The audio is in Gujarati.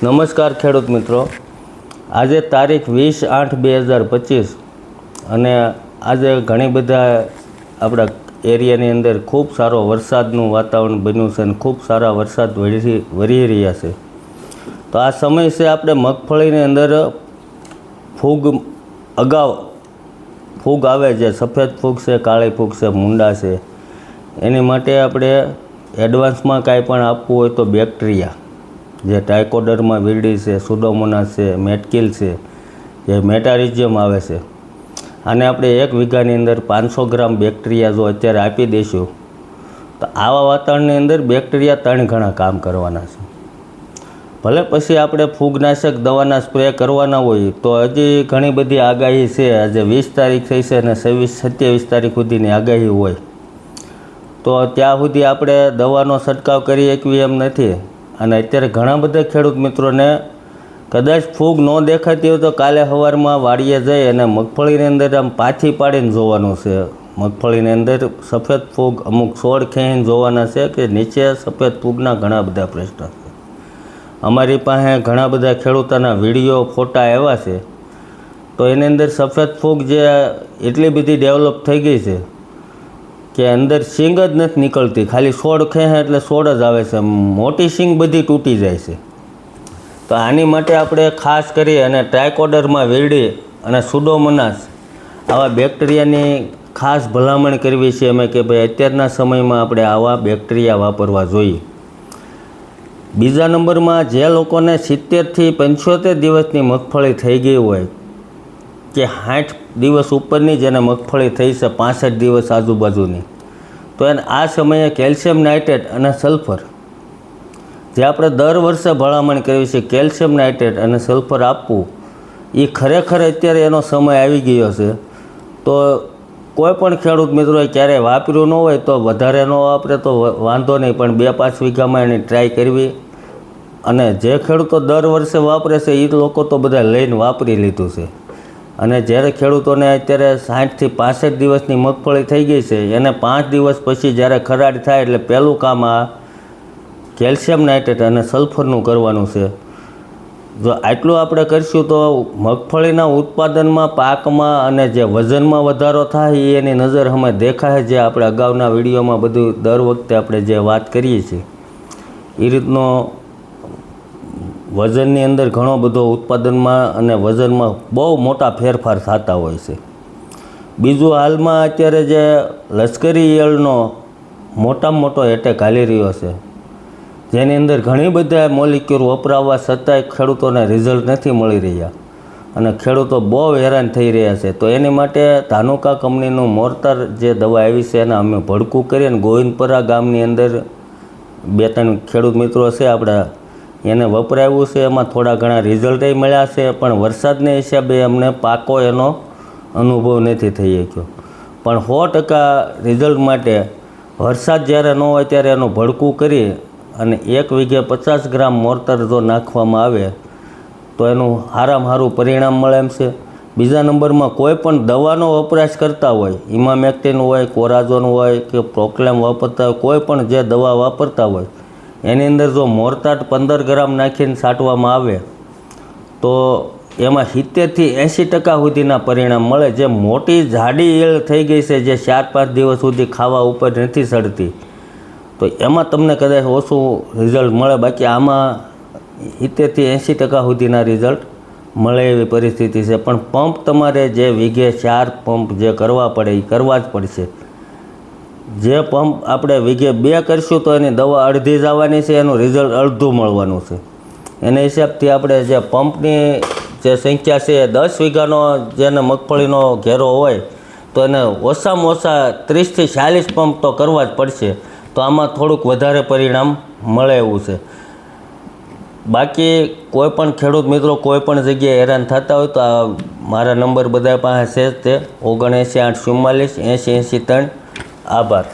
નમસ્કાર ખેડૂત મિત્રો, આજે તારીખ 20/8/2025 અને આજે ઘણી બધા આપણા એરિયાની અંદર ખૂબ સારો વરસાદનું વાતાવરણ બન્યું છે અને ખૂબ સારા વરસાદ વરી રહ્યા છે. તો આ સમય છે આપણે મગફળીની અંદર ફૂગ આવે છે, સફેદ ફૂગ છે, કાળી ફૂગ છે, મૂંડા છે. એની માટે આપણે એડવાન્સમાં કાંઈ પણ આપવું હોય તો બેક્ટેરિયા જે ટ્રાઇકોડર્મા વિરિડી છે, સુડોમોનાસ છે, મેટકિલ છે, જે મેટારિઝિયમ આવે છે, આને આપણે 1 વીઘાની અંદર 500 ગ્રામ બેક્ટેરિયા જો અત્યારે આપી દઈશું તો આવા વાતાવરણની અંદર બેક્ટેરિયા 3 ગણા કામ કરવાના છે. ભલે પછી આપણે ફૂગનાશક દવાના સ્પ્રે કરવાના હોય તો હજી ઘણી બધી આગાહી છે. આજે 20 તારીખ થઈ છે અને 26-27 તારીખ સુધીની આગાહી હોય તો ત્યાં સુધી આપણે દવાનો છંટકાવ કરી શકીએ એમ નથી. અને અત્યારે ઘણા બધા ખેડૂત મિત્રોને કદાચ ફૂગ ન દેખાતી હોય તો કાલે સવારમાં વાડીએ જઈ અને મગફળીની અંદર આમ પાછી પાડીને જોવાનું છે. મગફળીની અંદર સફેદ ફૂગ અમુક છોડ ખેંચીને જોવાના છે કે નીચે સફેદ ફૂગના ઘણા બધા પ્રશ્ન છે. અમારી પાસે ઘણા બધા ખેડૂતોના વિડીયો ફોટા આવ્યા છે. તો એની અંદર સફેદ ફૂગ જે એટલી બધી ડેવલપ થઈ ગઈ છે કે અંદર સિંગ જ નથી નીકળતી, ખાલી છોડ ખેંચે એટલે છોડ જ આવે છે, મોટી સિંગ બધી તૂટી જાય છે. તો આની માટે આપણે ખાસ કરી અને ટ્રાઇકોડર્મા વિરિડી અને સુડોમોનાસ આવા બેક્ટેરિયાની ખાસ ભલામણ કરવી છે અમે કે ભાઈ અત્યારના સમયમાં આપણે આવા બેક્ટેરિયા વાપરવા જોઈએ. બીજા નંબરમાં જે લોકોને 70થી 75 દિવસની મગફળી થઈ ગઈ હોય કે 60 દિવસ ઉપરની જેને મગફળી થઈ છે 65 દિવસ આજુબાજુની, તો એને આ સમયે કેલ્શિયમ નાઇટ્રેટ અને સલ્ફર જે આપણે દર વર્ષે ભલામણ કરવી છે, કેલ્શિયમ નાઇટ્રેટ અને સલ્ફર આપવું એ ખરેખર અત્યારે એનો સમય આવી ગયો છે. તો કોઈ પણ ખેડૂત મિત્રોએ ક્યારેય વાપર્યું ન હોય તો વધારે ન વાપરે તો વાંધો નહીં, પણ 2-5 વીઘામાં એની ટ્રાય કરવી. અને જે ખેડૂતો દર વર્ષે વાપરે છે એ લોકો તો બધા લઈને વાપરી લીધું છે. અને જ્યારે ખેડૂતોને અત્યારે 60થી 65 દિવસની મગફળી થઈ ગઈ છે એને 5 દિવસ પછી જ્યારે ખરાડ થાય એટલે પહેલું કામ આ કેલ્શિયમ નાઇટ્રેટ અને સલ્ફરનું કરવાનું છે. જો આટલું આપણે કરીશું તો મગફળીના ઉત્પાદનમાં, પાકમાં અને જે વજનમાં વધારો થાય એની નજર અમે દેખાય. જે આપણે અગાઉના વિડીયોમાં બધું દર વખતે આપણે જે વાત કરીએ છીએ એ રીતનો વજનની અંદર ઘણો બધો ઉત્પાદનમાં અને વજનમાં બહુ મોટા ફેરફાર થતા હોય છે. બીજું, હાલમાં અત્યારે જે લશ્કરી ઈયળનો મોટામાં મોટો એટેક હાલી રહ્યો છે, જેની અંદર ઘણી બધા મોલિક્યુલ વપરાવવા છતાંય ખેડૂતોને રિઝલ્ટ નથી મળી રહ્યા અને ખેડૂતો બહુ હેરાન થઈ રહ્યા છે. તો એની માટે ધાનુકા કંપનીનું મોર્ટાર જે દવા આવી છે એને અમે ભડકું કરી અને ગોવિંદપરા ગામની અંદર 2-3 ખેડૂત મિત્રો છે આપણા એને વપરાવ્યું છે. એમાં થોડા ઘણા રિઝલ્ટય મળ્યા છે, પણ વરસાદને હિસાબે અમને પાકો એનો અનુભવ નથી થઈ શક્યો. પણ 100% રિઝલ્ટ માટે વરસાદ જ્યારે ન હોય ત્યારે એનું ભડકું કરી અને 1 વીઘે 50 ગ્રામ મોર્ટાર જો નાખવામાં આવે તો એનું સારામાં સારું પરિણામ મળે એમ છે. બીજા નંબરમાં કોઈ પણ દવાનો વપરાશ કરતા હોય, ઇમામેક્ટિન હોય, કોરાઝોન હોય કે પ્રોક્લેમ વાપરતા હોય, કોઈ પણ જે દવા વાપરતા હોય એની અંદર જો મોર્ટાર 15 ગ્રામ નાખીને છાંટવામાં આવે તો એમાં 70થી 80% સુધીના પરિણામ મળે. જે મોટી જાડી ઈયળ થઈ ગઈ છે જે 4-5 દિવસ સુધી ખાવા ઉપર નથી ચડતી તો એમાં તમને કદાચ ઓછું રિઝલ્ટ મળે. બાકી આમાં 70થી 80% સુધીના રિઝલ્ટ મળે એવી પરિસ્થિતિ છે. પણ પંપ તમારે જે વીઘે 4 પંપ જે કરવા પડે એ કરવા જ પડશે. જે પંપ આપણે વીઘે 2 કરીશું તો એની દવા અડધી જ આવવાની છે, એનું રિઝલ્ટ અડધું મળવાનું છે. એના હિસાબથી આપણે જે પંપની જે સંખ્યા છે 10 વીઘાનો જેને મગફળીનો ઘેરો હોય તો એને ઓછામાં ઓછા 30થી 40 પંપ તો કરવા જ પડશે. તો આમાં થોડુંક વધારે પરિણામ મળે એવું છે. બાકી કોઈ પણ ખેડૂત મિત્રો કોઈ પણ જગ્યાએ હેરાન થતા હોય તો આ મારા નંબર બધા પાસે છે જ તે 79 844 80 83. આભાર.